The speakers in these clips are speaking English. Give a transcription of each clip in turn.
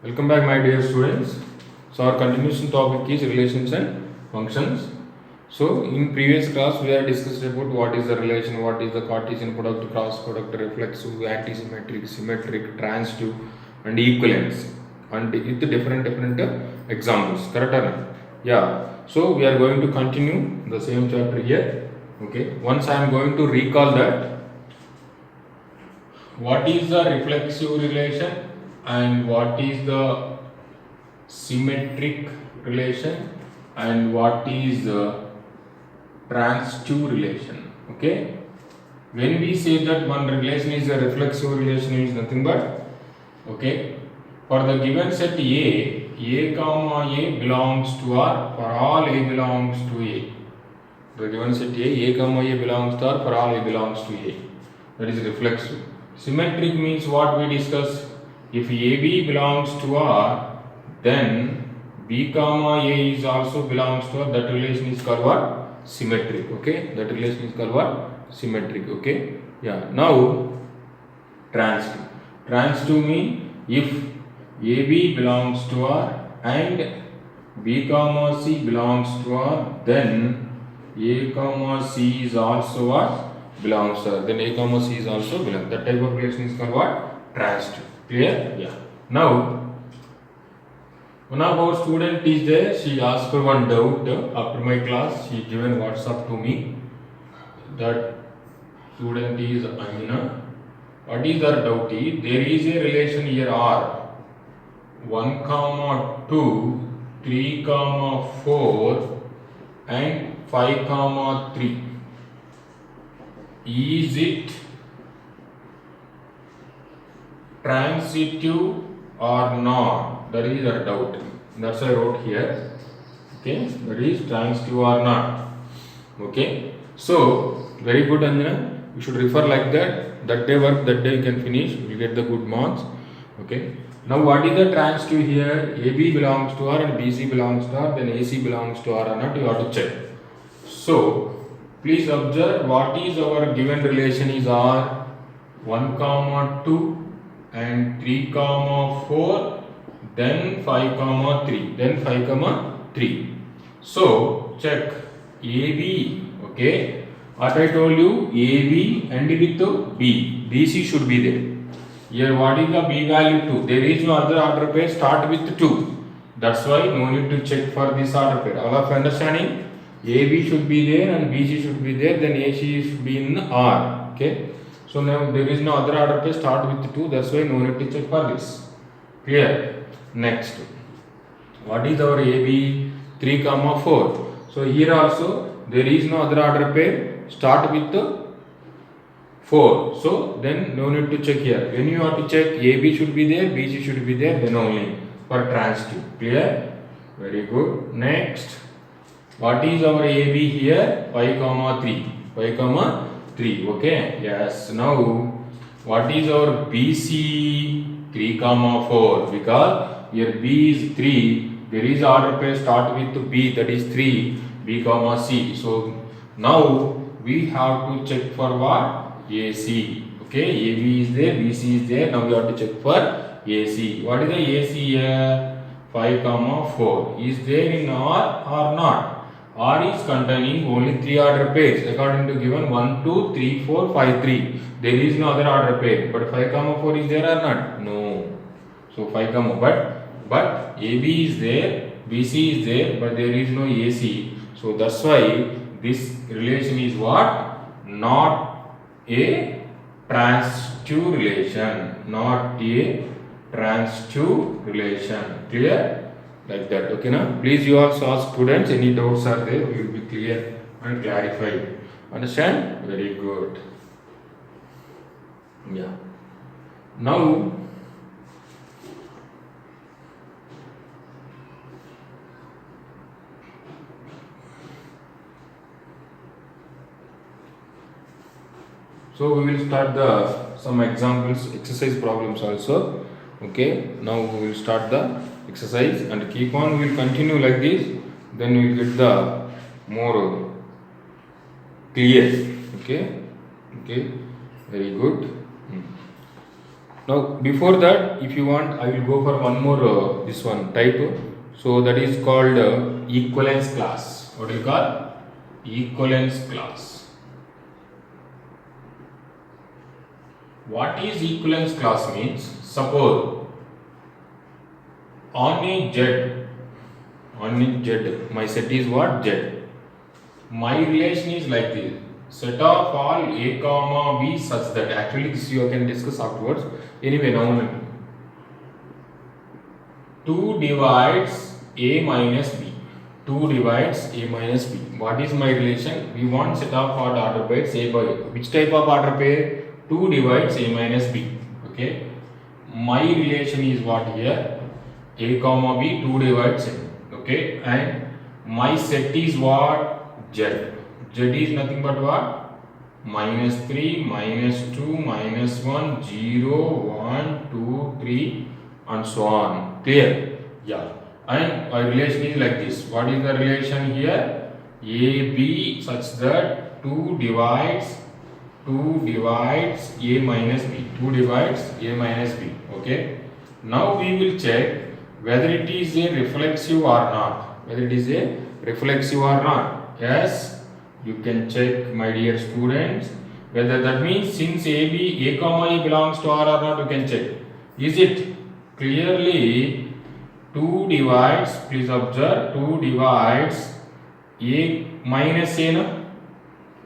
Welcome back, my dear students. So our continuation topic is relations and functions. So in previous class we have discussed about what is the relation, what is the Cartesian product, cross product, reflexive, antisymmetric, symmetric, transitive, and equivalence, and with different examples. Correct or not? Yeah. So we are going to continue the same chapter here. Okay. Once I am going to recall that what is the reflexive relation and what is the symmetric relation and what is the transitive relation. Okay, when we say that one relation is a reflexive relation, is nothing but, okay, for the given set A comma A belongs to R for all A belongs to A. The given set A comma A belongs to R for all A belongs to A. That is reflexive. Symmetric means what we discussed. If AB belongs to R, then B comma A is also belongs to R. That relation is called what? Symmetric. Okay, that relation is called what? Symmetric. Okay, yeah. Now transitive. Transitive means if AB belongs to R and B comma C belongs to R, then A comma C is also what? Belongs to R. Then A comma C is also belongs. That type of relation is called what? Transitive. Clear? Yeah. Now one of our student is there. She asked for one doubt after my class. She given WhatsApp to me. That student is Amina. What is her doubt? There is a relation here R 1 comma 2, 3 comma 4 and 5 comma 3. Is it transitive or not? That is our doubt. That's why I wrote here. Okay, that is transitive or not. Okay, so very good, Anjana. You should refer like that. That day work, that day you can finish. You will get the good marks. Okay. Now what is the transitive here? AB belongs to R and BC belongs to R. Then AC belongs to R or not? You have to check. So please observe what is our given relation is R 1 comma 2 and 3 comma 4, then 5 comma 3, then 5 comma 3. So check AB. Okay, what I told you, AB and with B, BC should be there. Here what is the B value? 2. There is no other order pair start with 2. That's why no need to check for this order pair. All of you understanding? AB should be there and BC should be there, then AC should be in R. Okay. So now there is no other order pair start with 2. That's why no need to check for this. Clear? Next. What is our AB? 3 comma 4. So here also there is no other order pair start with 4. So then no need to check here. When you have to check, AB should be there, BC should be there, then only for transitive. Clear? Very good. Next. What is our AB here? 5 comma 3. 5 comma 3. Okay. Yes. Now what is our BC? 3 comma 4. Because here B is 3. There is order pair start with B, that is 3. B comma C. So now we have to check for what? AC. Okay. AB is there. BC is there. Now we have to check for AC. What is the AC here? 5 comma 4. Is there in R or not? R is containing only 3 order pairs according to given 1, 2, 3, 4, 5, 3. There is no other order pair. But 5 comma 4 is there or not? No. So 5 comma, but AB is there, BC is there, but there is no AC. So that's why this relation is what? Not a transitive relation. Not a transitive relation. Clear? Like that. Okay, now please you also ask students, any doubts are there, we will be clear and clarified. Understand? Very good. Yeah. Now so we will start some examples, exercise problems also. Okay, now we will start the exercise and keep on. We will continue like this. Then we will get the more clear. Okay, okay, very good. Now before that, if you want, I will go for one more this one type. So that is called equivalence class. What do you call? Equivalence class. What is equivalence class means? Suppose on a Z, my set is what? Z. My relation is like this. Set of all a comma b such that, actually this you can discuss afterwards. Anyway, now 2 divides a minus b. 2 divides a minus b. What is my relation? We want set of odd order pairs a by a. Which type of order pair? 2 divides a minus b. Okay. My relation is what here? A comma b, 2 divides a. Okay. And my set is what? Z. Z is nothing but what? Minus 3, minus 2, minus 1, 0, 1, 2, 3 and so on. Clear? Yeah. And our relation is like this. What is the relation here? AB such that 2 divides A minus B. 2 divides A minus B. Okay. Now we will check whether it is a reflexive or not. Whether it is a reflexive or not. Yes, you can check, my dear students, whether that means since A comma A belongs to R or not, you can check. Is it clearly 2 divides, please observe, 2 divides A minus A, no?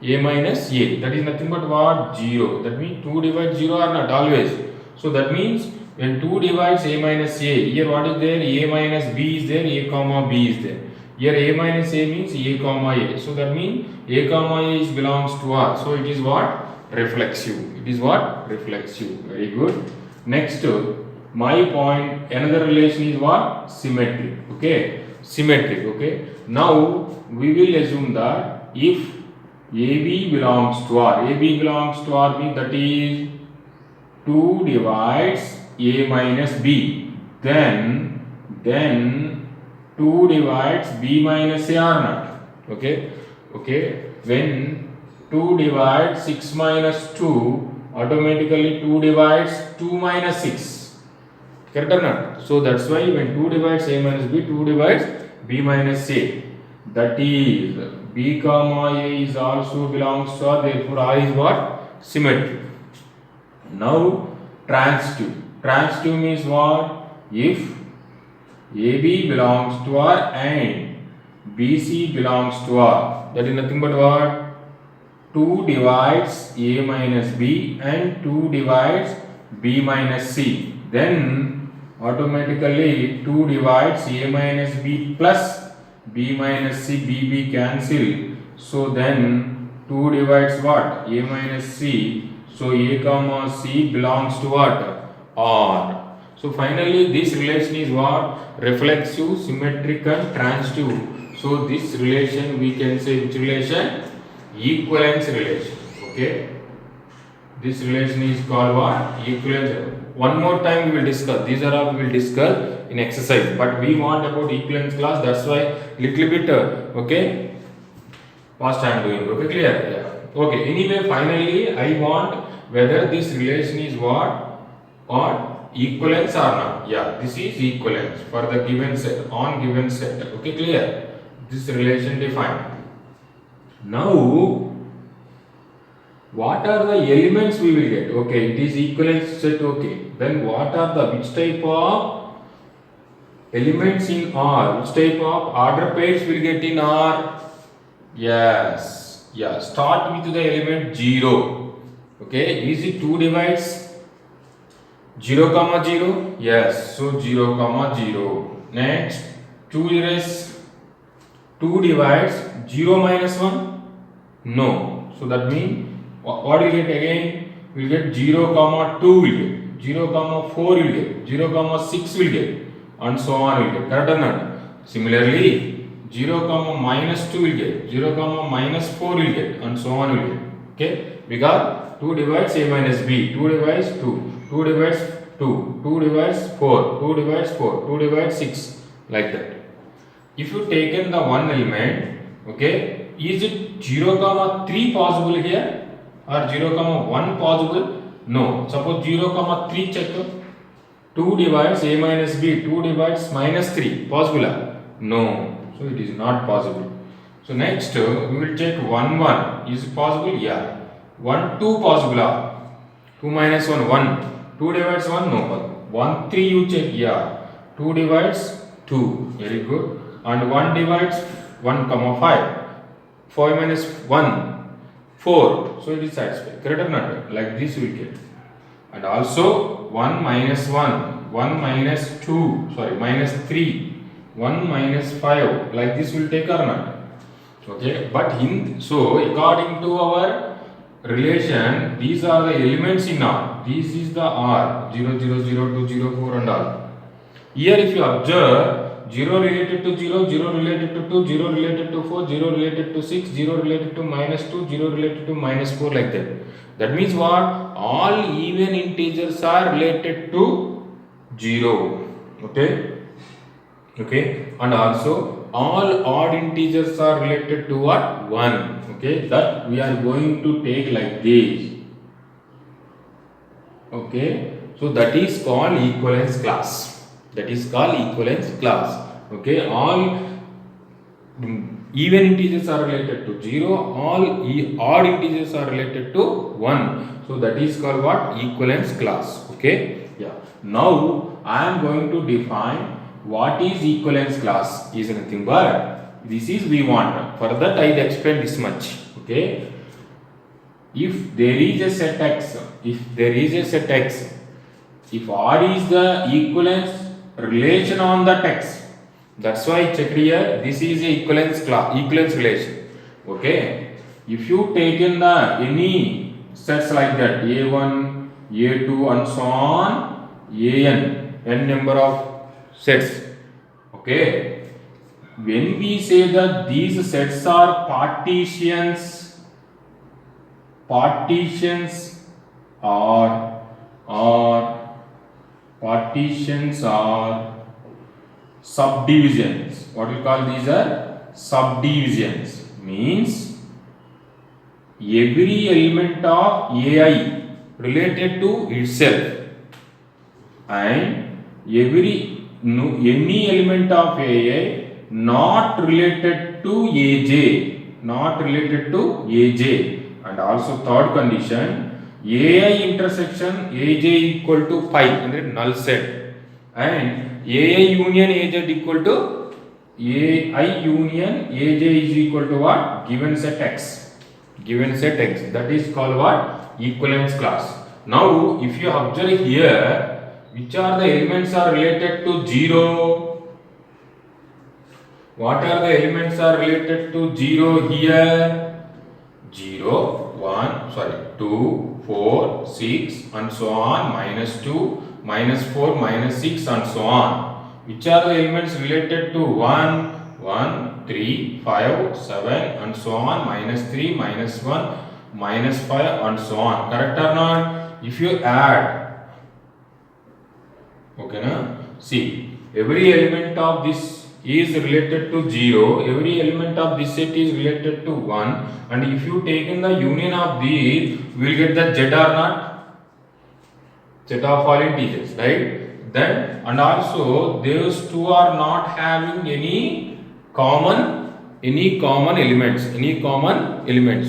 A minus A, that is nothing but what? 0. That means 2 divides 0 or not, always. So that means when 2 divides A minus A, here what is there? A minus B is there, A comma B is there. Here A minus A means A comma A. So that means A comma A is belongs to R. So it is what? Reflexive. It is what? Reflexive. Very good. Next, my point, another relation is what? Symmetric. Okay. Symmetric. Okay. Now we will assume that if AB belongs to R, AB belongs to R means that is 2 divides A minus B. Then 2 divides B minus A or not. Okay. Okay. When 2 divides 6 minus 2, automatically 2 divides 2 minus 6. Correct or not? So that's why when 2 divides A minus B, 2 divides B minus A. That is B comma A is also belongs to R. Therefore R is what? Symmetric. Now transitive. Transitive means what? If AB belongs to R and BC belongs to R. That is nothing but what? 2 divides A minus B and 2 divides B minus C. Then automatically 2 divides A minus B plus B minus C, BB cancel. So then 2 divides what? A minus C. So A comma C belongs to what? R. So finally this relation is what? Reflexive, symmetric and transitive. So this relation we can say which relation? Equivalence relation. Okay. This relation is called what? Equivalence. One more time we will discuss. These are all we will discuss in exercise. But we want about equivalence class. That's why little bit okay. Past I am doing. Okay, clear? Yeah. Okay. Anyway, finally I want whether this relation is what? Or equivalence or not. Yeah, this is equivalence for the given set, on given set. Okay, clear? This relation defined. Now, what are the elements we will get? Okay, it is equivalence set. Okay, then what are the, which type of elements in R? Which type of order pairs will get in R? Yes, yeah. Start with the element 0. Okay, is it 2 divides 0 comma 0? Yes, so 0 comma 0. Next, 2 divides 0 minus 1? No. So that means what will get again? We will get 0 comma 2 will get, 0 comma 4 will get, 0 comma 6 will get, and so on will get. Correct or not? Similarly, 0 comma minus 2 will get, 0 comma minus 4 will get, and so on will get. Okay? Because 2 divides A minus B, 2 divides 2, 2 divides 2, 2 divides 4, 2 divides 4, 2 divides 6, like that. If you taken the one element, okay, is it 0 comma 3 possible here or 0 comma 1 possible? No. Suppose 0 comma 3 check. 2 divides a minus b. 2 divides minus 3. Possible? No. So it is not possible. So next we will check 1 1. Is it possible? Yeah. 1 2 possible. 2 minus 1 1. 2 divides 1 no. 1 3 you check. Yeah. 2 divides 2. Very good. And 1 divides 1 comma 5. 5 minus 1 4. So it is satisfied. Correct or not? Like this we will get. And also 1 minus 1. 1 minus 2. Sorry, minus 3. 1 minus 5. Like this will take or not? Okay. But so according to our relation, these are the elements in R. This is the R 0 0 0 to 0 4 and all. Here if you observe, 0 related to 0, 0 related to 2, 0 related to 4, 0 related to 6, 0 related to minus 2, 0 related to minus 4, like that. That means what? All even integers are related to 0. Okay? Okay? And also all odd integers are related to what? 1. Okay? That we are going to take like this. Okay? So that is called equivalence class. That is called equivalence class. Okay, all even integers are related to 0, all odd integers are related to 1. So that is called what? Equivalence class. Okay, yeah. Now I am going to define what is equivalence class. Is nothing but this is we want. For that I will explain this much. Okay, if there is a set x, if R is the equivalence relation on the text, that's why I checked here. This is a equivalence relation. Okay. If you take in the any sets like that, A1, A2, and so on, n number of sets. Okay. When we say that these sets are partitions are subdivisions. What we call these are subdivisions. Means every element of AI related to itself, and any element of AI not related to AJ, and also third condition, AI intersection AJ equal to 5 and null set, and AI union AJ equal to AI union AJ is equal to what? Given set X. That is called what? Equivalence class. Now if you observe here, which are the elements are related to 0? What are the elements are related to 0 here? 0, 2, 4, 6 and so on, minus 2, minus 4, minus 6 and so on. Which are the elements related to 1, 3, 5, 7 and so on, minus 3, minus 1, minus 5 and so on. Correct or not? If you add, okay na? See, every element of this is related to 0, every element of this set is related to 1, and if you take in the union of these, we will get the Z or not? Z of all integers, right? Then, and also those two are not having any common elements.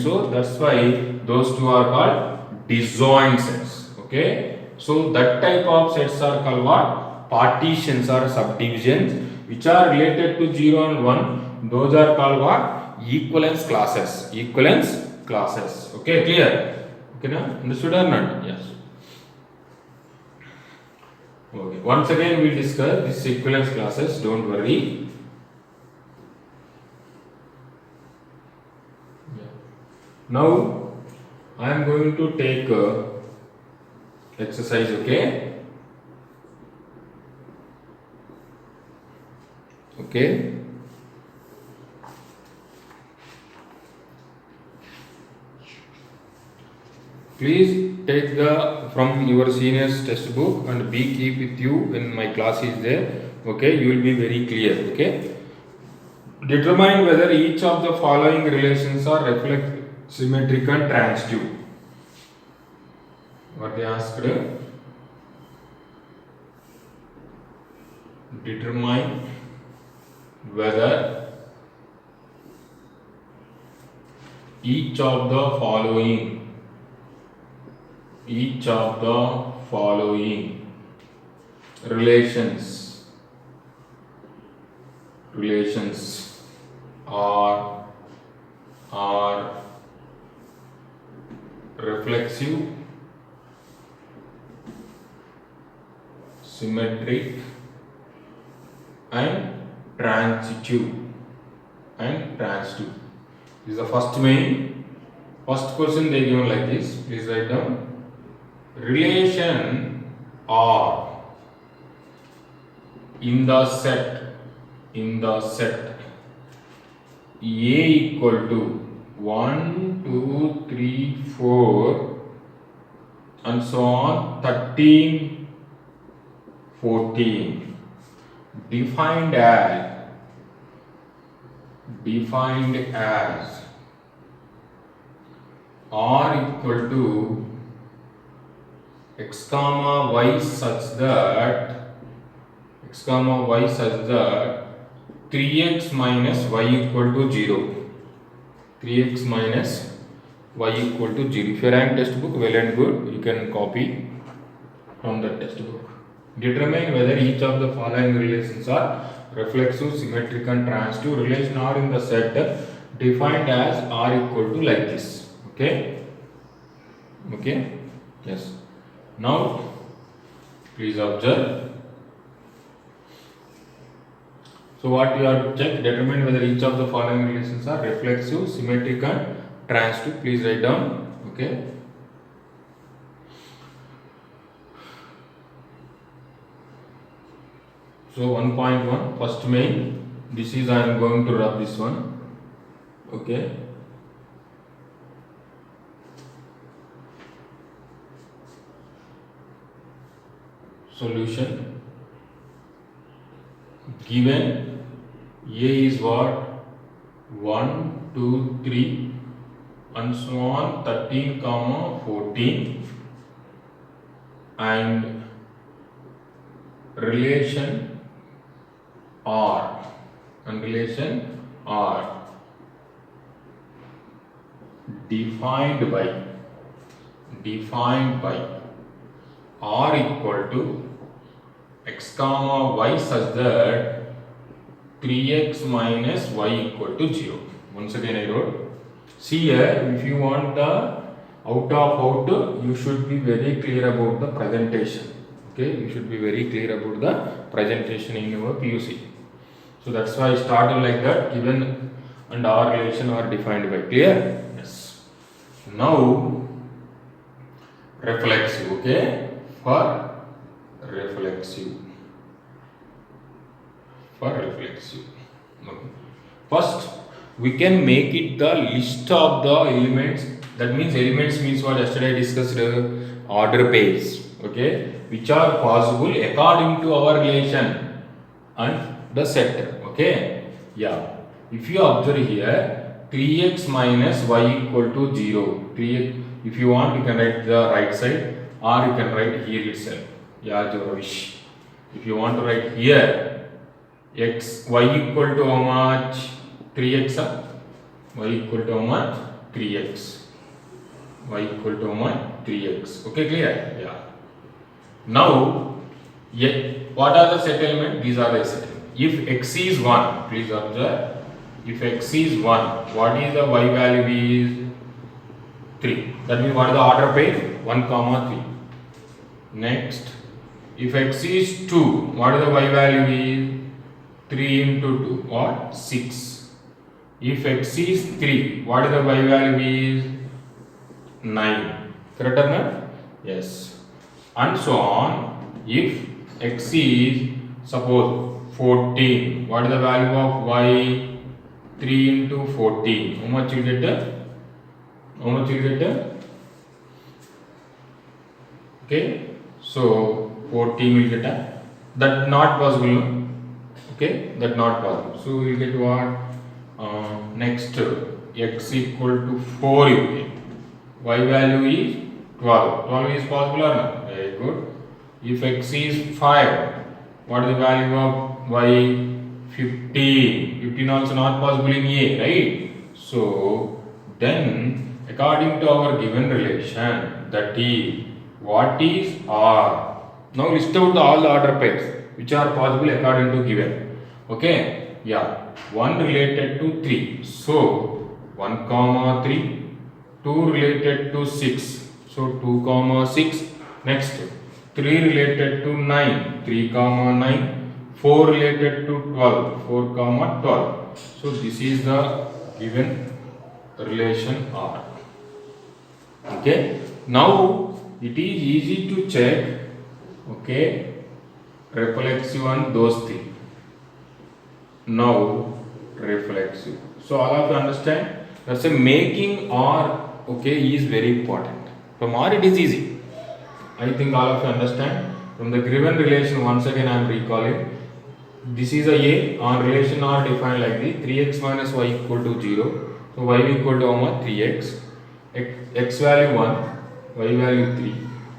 So that's why those two are called disjoint sets. Okay. So that type of sets are called what? Partitions or subdivisions, which are related to 0 and 1. Those are called what? Equivalence classes. Okay, clear? Okay, now understood or not? Yes. Okay. Once again we discuss these equivalence classes. Don't worry. Now I am going to take exercise. Okay. Okay. Please take from your senior's textbook and keep with you when my class is there. Okay, you will be very clear. Okay. Determine whether each of the following relations are reflex, symmetric and transitive. What they asked? Determine whether each of the following relations are reflexive, symmetric, and transitive. This is the first question they given like this. Please write down. Relation R in the set A equal to 1, 2, 3, 4 and so on 13, 14 defined as R equal to x comma y such that 3x minus y equal to 0. 3x minus y equal to 0. If you rank textbook, well and good, you can copy from the textbook. Determine whether each of the following relations are reflexive, symmetric and transitive. Relation R in the set defined as R equal to like this. Okay? Yes. Now, please observe. So what you have to check, determine whether each of the following relations are reflexive, symmetric and transitive. Please write down. Okay. So 1.1 first main, this is I am going to rub this one. Okay. Solution. Given A is what? 1, 2, 3 and so on 13, 14 and relation R defined by R equal to x comma y such that 3x minus y equal to 0. Once again I wrote. See here, if you want the out, you should be very clear about the presentation. Okay, you should be very clear about the presentation in your PUC. So that's why I started like that. Given and R relation are defined by. Clear? Yes. Now reflexive. Okay, for reflexive. Okay. First, we can make it the list of the elements. That means elements means what yesterday I discussed order pairs. Okay, which are possible according to our relation and the set. Okay, yeah. If you observe here, 3x minus y equal to 0. 3x. If you want, you can write the right side, or you can write here itself. Yeah, your wish. If you want to write here, y equal to how much? 3x. Y equal to how much? 3x. Y equal to how much? 3x. Okay, clear? Yeah. Now, what are the set elements? These are the set elements. If x is 1, please observe. If x is 1, what is the y value is 3. That means what is the order pair? 1, 3. Next, if x is 2, what is the y value is 3 into 2, what? 6. If x is 3, what is the y value is 9. Correct or not? Yes. And so on. If x is suppose 14, what is the value of y? 3 into 14. How much you get? Okay. So 14 will get that not possible. Okay, that not possible. So we will get what? Next, x equal to 4 you get. Y value is 12. 12 is possible or not? Very good. If x is 5, what is the value of y? 15. 15 also not possible in A, right? So, then according to our given relation, that is, what is R? Now list out all the order pairs which are possible according to given. Okay? Yeah. 1 related to 3. So, 1 comma 3. 2 related to 6. So, 2 comma 6. Next, 3 related to 9. 3 comma 9. 4 related to 12. 4 comma 12. So, this is the given relation R. Okay. Now, it is easy to check. Okay. Reflexive on those things. Now, reflexive. So, all of you understand? That's a making R, okay, is very important. From R, it is easy. I think all of you understand. From the given relation, once again I am recalling. This is a on relation R defined like this: 3x minus y equal to 0. So, y equal to how much? 3x. X value 1, y value 3.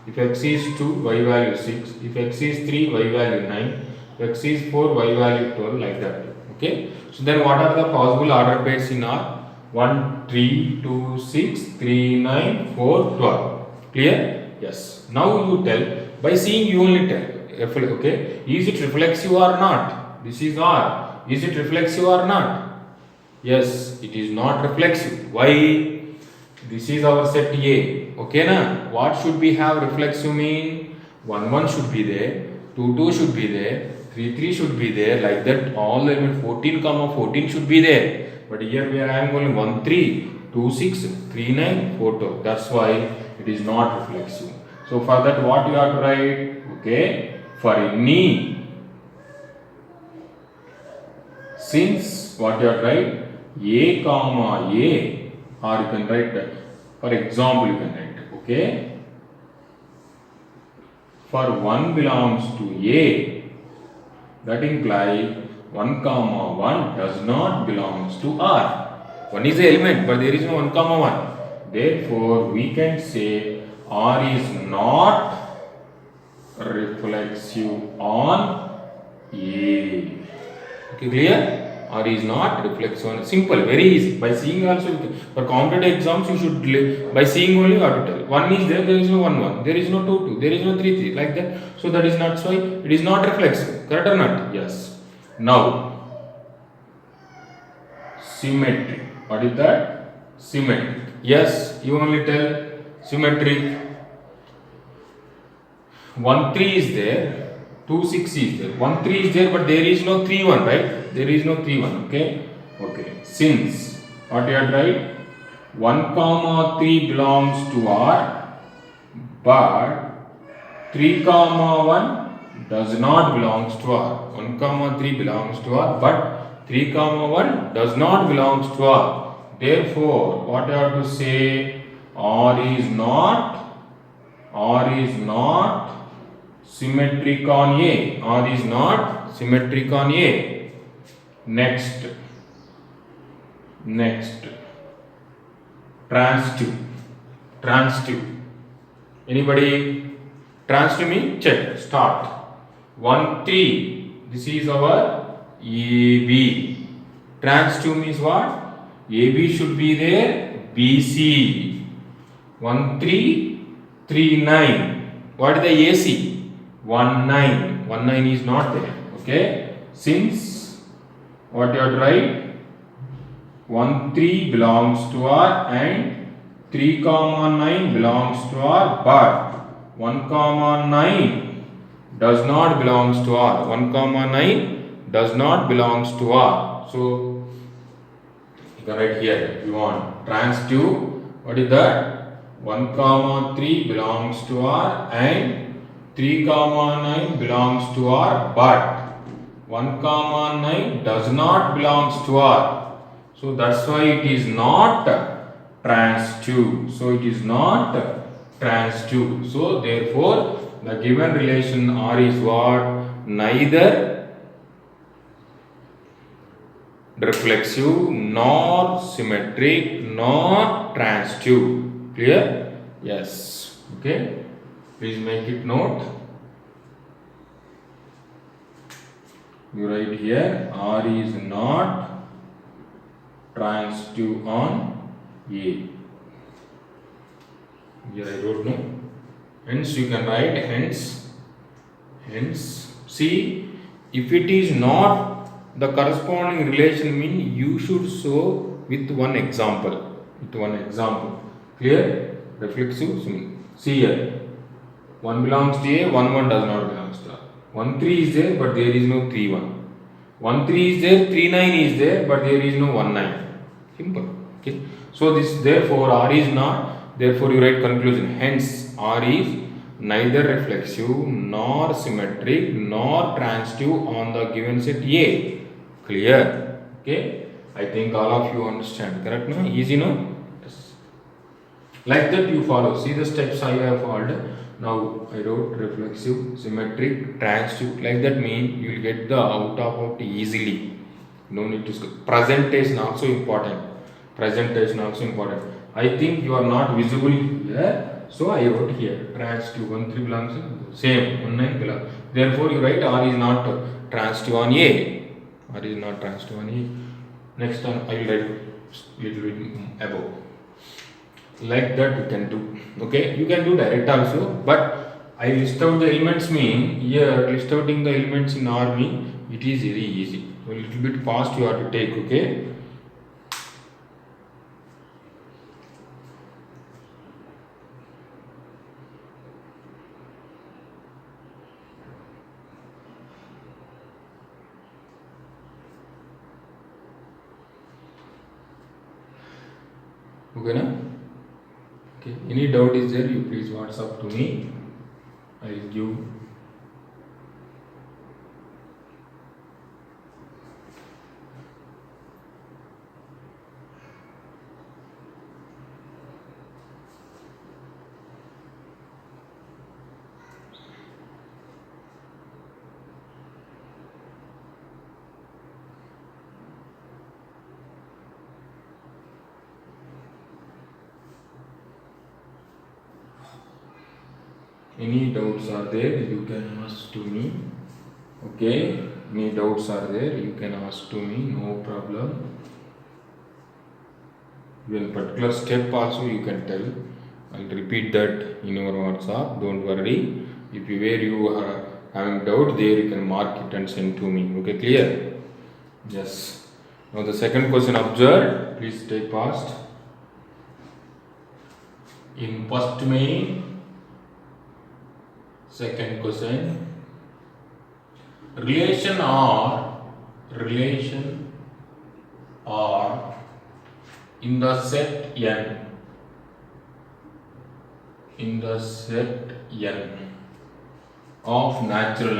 If x is 2, y value 6. If x is 3, y value 9. If x is 4, y value 12, like that. Okay. So, then what are the possible order pairs in R? 1, 3, 2, 6, 3, 9, 4, 12. Clear? Yes. Now you tell, by seeing you only tell. Okay. Is it reflexive or not? This is R. Is it reflexive or not? Yes, it is not reflexive. Why? This is our set A. Okay, na? What should we have reflexive mean? 1, 1 should be there. 2, 2 should be there. 3, 3 should be there. Like that, all the element 14, 14 should be there. But here we are having only 1, 3, 2, 6, 3, 9, 4, 2. That's why it is not reflexive. So for that, what you have to write? Okay. For any, since what you have to write? A comma A, or you can write, for example, you can write, okay. For 1 belongs to A, that implies 1 comma 1 does not belongs to R. 1 is the element, but there is no 1 comma 1. Therefore, we can say R is not reflexive on A. Okay, clear? R is not reflexive on A. Simple, very easy. By seeing also, for competitive exams, you should, by seeing only you have to tell. 1 is there is no 1, 1. There is no 2, 2. There is no 3, 3. Like that. So that is not why it is not reflexive. Correct or not? Yes. Now, symmetric. What is that? Symmetric. Yes, you only tell symmetric. 1, 3 is there. 2, 6 is there. 1, 3 is there, but there is no 3, 1, right? There is no 3, 1. Okay. Okay. Since what you have to write? 1 comma 3 belongs to R, but 3 comma 1 does not belongs to R. 1 comma 3 belongs to R, but 3 comma 1 does not belongs to R. Therefore, what you have to say? R is not symmetric on A. R is not symmetric on A. Next. Transitive. Anybody? Transitive means check. Start. 1, 3. This is our AB. Transitive means what? AB should be there. BC. 1, 3, 3, 9. What is the AC? 1, 9. 1, 9 is not there. Okay. Since what you have to write? 1, 3 belongs to R and 3 comma 9 belongs to R, but 1 comma 9 does not belongs to R. 1 comma 9 does not belongs to R. So you can write here if you want. Transitive. What is that? 1 comma 3 belongs to R and 3 comma 9 belongs to R, but 1 comma 9 does not belongs to R. So that's why it is not transitive. So it is not transitive. So therefore the given relation R is what? Neither reflexive nor symmetric nor transitive. Clear? Yes. Okay, please make it note. You write here R is not transitive on A. Here I wrote no. Hence you can write hence see, if it is not the corresponding relation mean you should show with one example. Clear? Reflexive swimming. See here. 1 belongs to A, 1 does not belong to A. 1 3 is there, but there is no 3 1. 1 3 is there, 3 9 is there, but there is no 1 9. Simple. Okay. So this therefore R is not. Therefore you write conclusion. Hence R is neither reflexive nor symmetric nor transitive on the given set A. Clear? Okay. I think all of you understand. Correct? No? Easy, no? Yes. Like that you follow. See the steps I have followed. Now I wrote reflexive, symmetric, transitive. Like that mean you will get the out easily. No need to skip. Presentation also important. I think you are not visible here, so I wrote here. Transitive 1 3 belongs to same 1 9 belongs. Therefore you write R is not transitive on A. R is not transitive on A. Next time I will write little bit above. Like that you can do. Okay, you can do direct also, but I list out the elements mean here list outing the elements in R mean it is very easy. So a little bit fast you have to take. Okay. Okay, na? Okay. Any doubt is there? You please WhatsApp to me. I will give. Any doubts are there, you can ask to me. Okay, any doubts are there, you can ask to me, no problem. Even particular step also you can tell. I'll repeat that in your WhatsApp, don't worry. If where you are having doubt, there you can mark it and send to me. Okay, clear? Yes. Now the second question observed, please take fast. In first main, second question, relation R in the set N of natural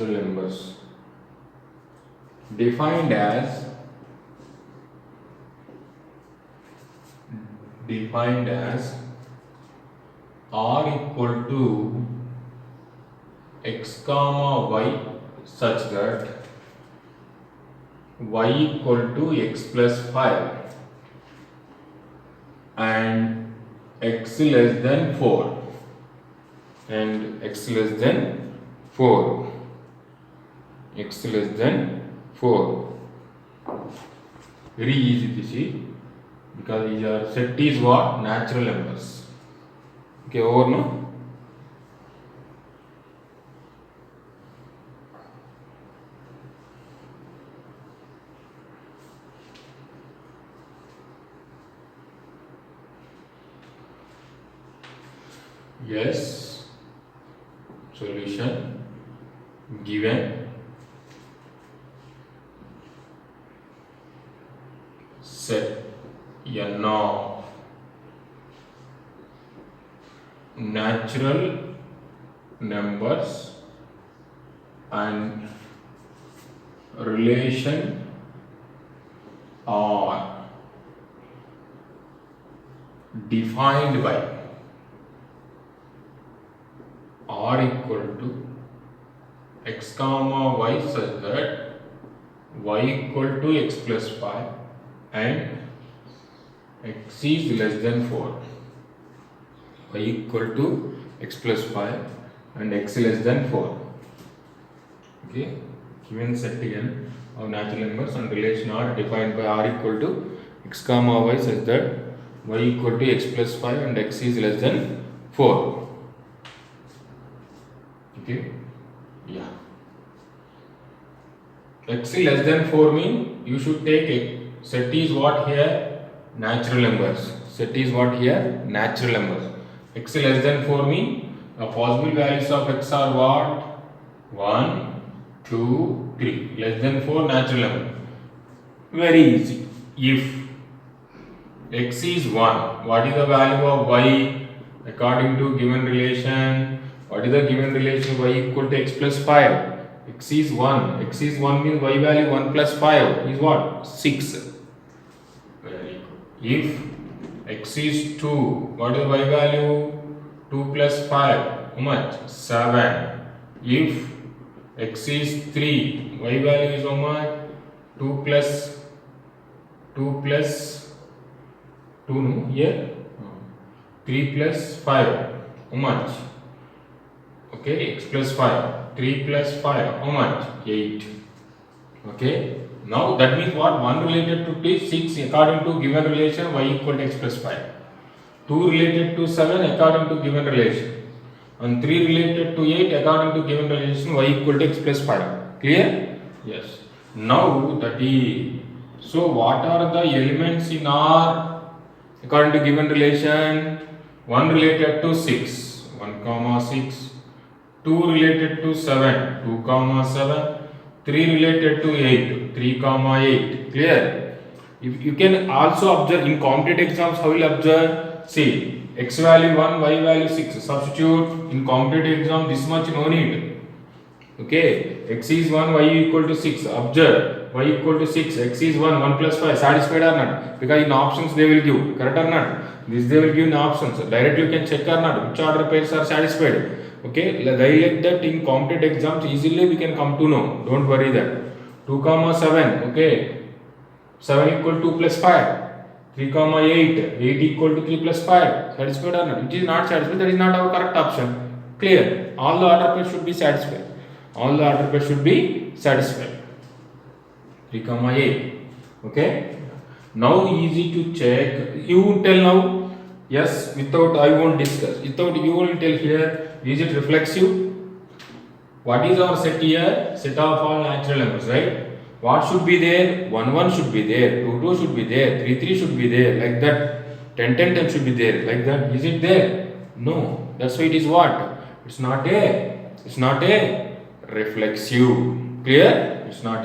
numbers defined as R equal to x comma y such that y equal to x plus 5 and x less than 4 very easy to see because your set is what? Natural numbers. Okay, over no? Yes. Solution given set N of natural numbers and relation are defined by R equal to x comma y such that y equal to x plus 5 and x is less than 4. Y equal to x plus 5 and x less than 4. Okay, given set again of natural numbers and relation are defined by r equal to x comma y such that y equal to x plus 5 and x is less than 4. Okay, yeah. X is less than 4 mean you should take it. Set is what here? Natural numbers. Set is what here? Natural numbers. X is less than 4 mean the possible values of x are what? 1, 2, 3. Less than 4 natural number. Very easy. If x is 1, what is the value of y according to given relation? What is the given relation? Y equal to x plus 5. X is 1. X is 1 means y value 1 plus 5 is what? 6. Very good. If x is 2, what is y value? 2 plus 5. How much? 7. If x is 3, y value is how much? 2 plus 2 no here 3 plus 5 how much? Okay, x plus 5 3 plus 5 how much? 8. Okay, now that means what? 1 related to 6 according to given relation y equal to x plus 5, 2 related to 7 according to given relation, and 3 related to 8 according to given relation y equal to x plus 5. Clear? Yes. Now that is, so what are the elements in R according to given relation? 1 related to 6, 1 comma 6, 2 related to 7, 2 comma 7, 3 related to 8, 3 comma 8. Clear? If you can also observe in competitive exams, how will you observe? See, x value 1, y value 6. Substitute in competitive exam, this much no need. Okay, x is 1, y equal to 6. Observe, y equal to 6, x is 1, 1 plus 5. Satisfied or not? Because in options they will give. Correct or not? This they will give in options. Directly you can check or not. Which order pairs are satisfied. Okay, like that in competitive exams easily we can come to know. Don't worry that. 2 comma 7. Okay, 7 equal to 2 plus 5. 3 comma 8. 8 equal to 3 plus 5. Satisfied or not? Which is not satisfied. That is not our correct option. Clear? All the order pairs should be satisfied. All the order pairs should be satisfied. 3 comma 8. Okay. Now easy to check. You will tell now. Yes, without I won't discuss. Without you will tell here. Is it reflexive? What is our set here? Set of all natural numbers, right? What should be there? 1 1 should be there. 2 2 should be there. 3 3 should be there. Like that. 10 10 10 should be there. Like that. Is it there? No. That's why it is what? It's not a reflexive. Clear? It's not